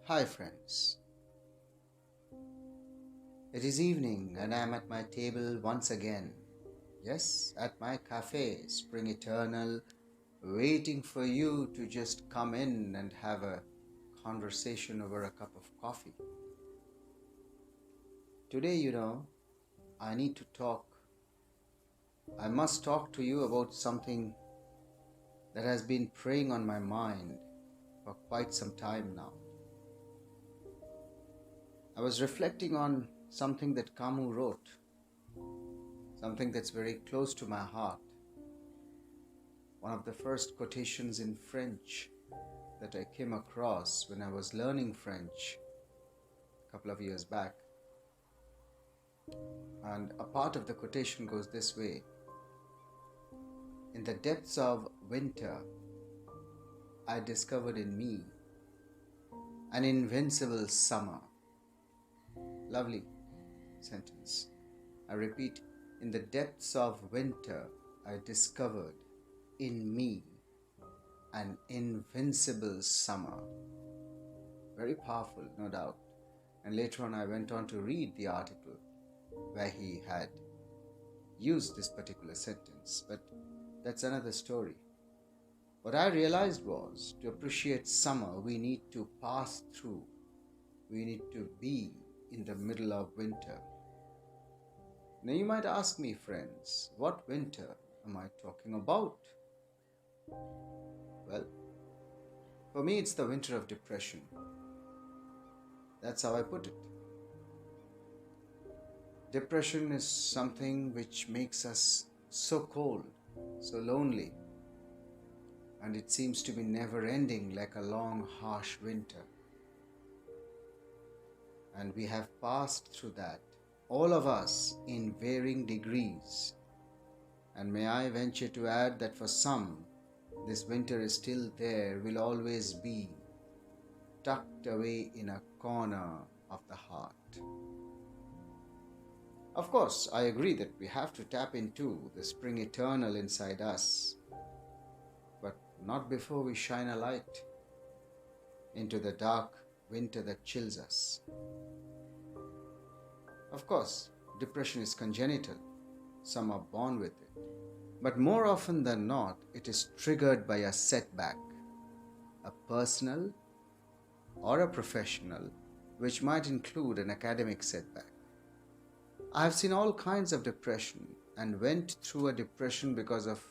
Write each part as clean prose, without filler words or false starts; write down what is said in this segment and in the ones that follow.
Hi, friends. It is evening and I am at my table once again. Yes, at my cafe, Spring Eternal, waiting for you to just come in and have a conversation over a cup of coffee. Today, I need to talk. I must talk to you about something that has been preying on my mind for quite some time now. I was reflecting on something that Camus wrote, something that's very close to my heart. One of the first quotations in French that I came across when I was learning French a couple of years back. And a part of the quotation goes this way: in the depths of winter, I discovered in me an invincible summer. Lovely sentence. I repeat, in the depths of winter, I discovered in me an invincible summer. Very powerful, no doubt. And later on, I went on to read the article where he had used this particular sentence, but that's another story. What I realized was, to appreciate summer, we need to pass through, we need to be in the middle of winter. Now you might ask me, friends, what winter am I talking about? Well, for me, it's the winter of depression. That's how I put it. Depression is something which makes us so cold, so lonely, and it seems to be never ending, like a long, harsh winter. And we have passed through that, all of us in varying degrees. And may I venture to add that for some, this winter is still there, will always be tucked away in a corner of the heart. Of course, I agree that we have to tap into the spring eternal inside us, but not before we shine a light into the dark winter that chills us. Of course, depression is congenital. Some are born with it. But more often than not, it is triggered by a setback, a personal or a professional, which might include an academic setback. I have seen all kinds of depression and went through a depression because of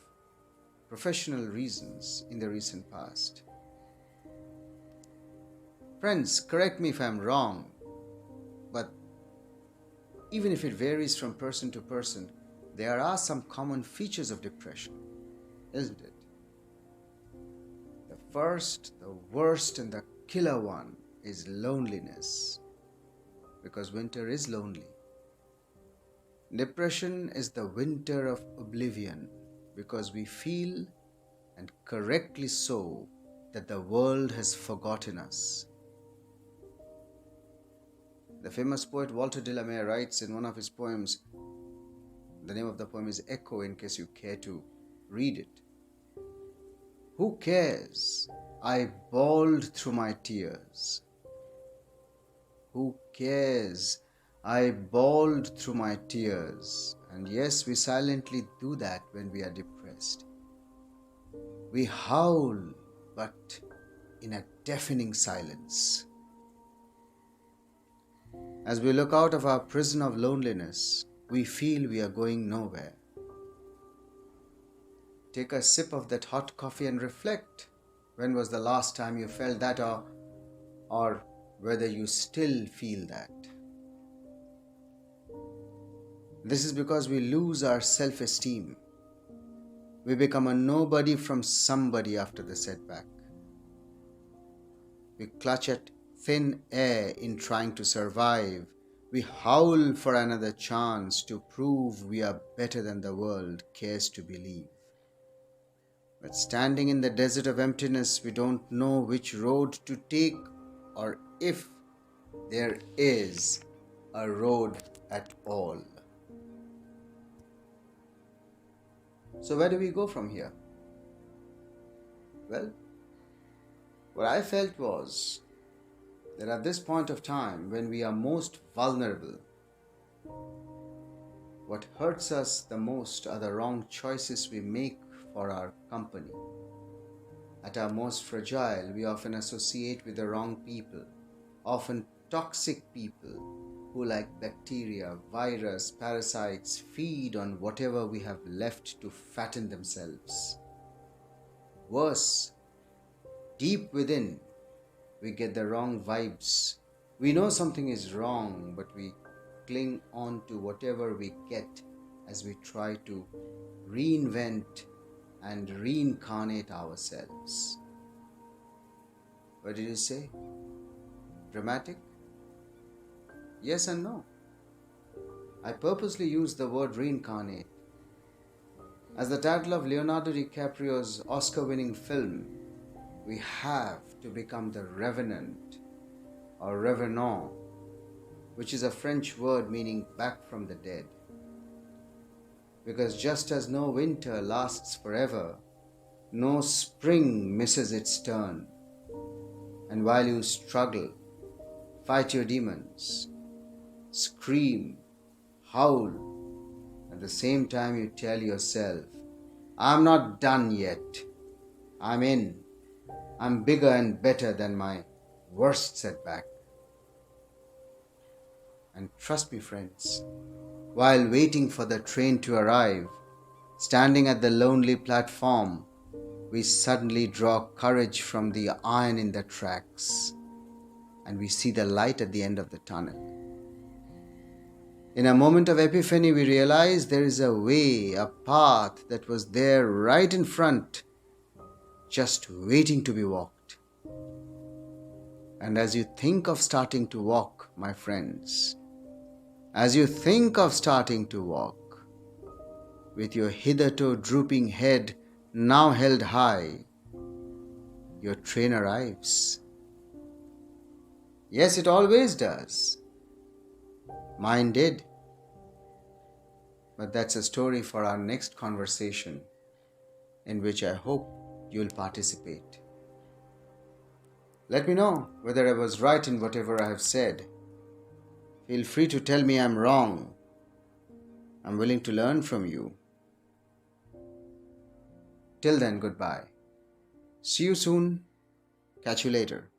professional reasons in the recent past. Friends, correct me if I'm wrong, but even if it varies from person to person, there are some common features of depression, isn't it? The first, the worst, and the killer one is loneliness, because winter is lonely. Depression is the winter of oblivion, because we feel, and correctly so, that the world has forgotten us. The famous poet Walter de la Mare writes in one of his poems, the name of the poem is Echo, in case you care to read it. Who cares? I bawled through my tears. Who cares? I bawled through my tears. And yes, we silently do that when we are depressed. We howl, but in a deafening silence. As we look out of our prison of loneliness, we feel we are going nowhere. Take a sip of that hot coffee and reflect. When was the last time you felt that, or whether you still feel that? This is because we lose our self-esteem. We become a nobody from somebody after the setback. We clutch at thin air in trying to survive. We howl for another chance to prove we are better than the world cares to believe. But standing in the desert of emptiness, we don't know which road to take, or if there is a road at all. So where do we go from here? Well, what I felt was, that at this point of time, when we are most vulnerable, what hurts us the most are the wrong choices we make for our company. At our most fragile, we often associate with the wrong people, often toxic people who, like bacteria, virus, parasites, feed on whatever we have left to fatten themselves. Worse, deep within, we get the wrong vibes. We know something is wrong, but we cling on to whatever we get as we try to reinvent and reincarnate ourselves. What did you say? Dramatic? Yes and no. I purposely use the word reincarnate. As the title of Leonardo DiCaprio's Oscar-winning film, we have to become the revenant or revenant, which is a French word meaning back from the dead. Because just as no winter lasts forever, no spring misses its turn. And while you struggle, fight your demons, scream, howl, at the same time you tell yourself, I'm not done yet. I'm in. I'm bigger and better than my worst setback. And trust me, friends, while waiting for the train to arrive, standing at the lonely platform, we suddenly draw courage from the iron in the tracks, and we see the light at the end of the tunnel. In a moment of epiphany, we realize there is a way, a path that was there right in front, just waiting to be walked. And as you think of starting to walk, my friends, as you think of starting to walk, with your hitherto drooping head now held high, your train arrives. Yes, it always does. Mine did. But that's a story for our next conversation, in which I hope you'll participate. Let me know whether I was right in whatever I have said. Feel free to tell me I'm wrong. I'm willing to learn from you. Till then, goodbye. See you soon. Catch you later.